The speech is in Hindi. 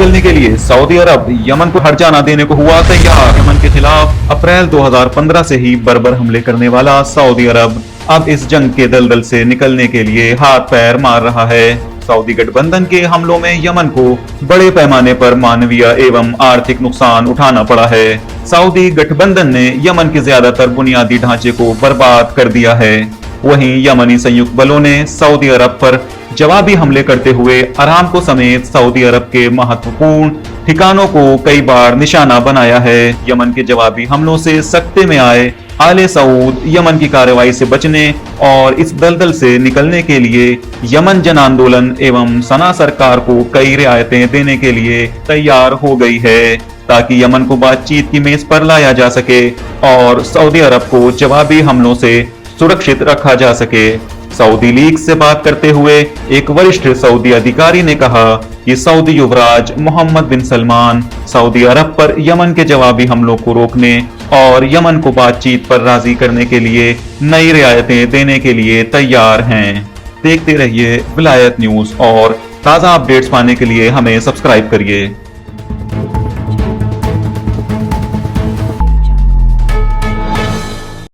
निकलने के लिए सऊदी अरब यमन को हट जाना देने को हुआ तैयार। यमन के खिलाफ अप्रैल 2015 से ही बर्बर हमले करने वाला सऊदी अरब अब इस जंग के दलदल से निकलने के लिए हाथ पैर मार रहा है। सऊदी गठबंधन के हमलों में यमन को बड़े पैमाने पर मानवीय एवं आर्थिक नुकसान उठाना पड़ा है। सऊदी गठबंधन ने यमन के ज्यादातर बुनियादी ढांचे को बर्बाद कर दिया है। वहीं यमनी संयुक्त बलों ने सऊदी अरब पर जवाबी हमले करते हुए अरामको समेत सऊदी अरब के महत्वपूर्ण ठिकानों को कई बार निशाना बनाया है। यमन के जवाबी हमलों से सकते में आए आले सऊद यमन की कार्रवाई से बचने और इस दलदल से निकलने के लिए यमन जन आंदोलन एवं सना सरकार को कई रियायतें देने के लिए तैयार हो गई है, ताकि यमन को बातचीत की मेज पर लाया जा सके और सऊदी अरब को जवाबी हमलों से सुरक्षित रखा जा सके। सऊदी लीग से बात करते हुए एक वरिष्ठ सऊदी अधिकारी ने कहा कि सऊदी युवराज मोहम्मद बिन सलमान सऊदी अरब पर यमन के जवाबी हमलों को रोकने और यमन को बातचीत पर राजी करने के लिए नई रियायतें देने के लिए तैयार हैं। देखते रहिए विलायत न्यूज और ताज़ा अपडेट्स पाने के लिए हमें सब्सक्राइब करिए।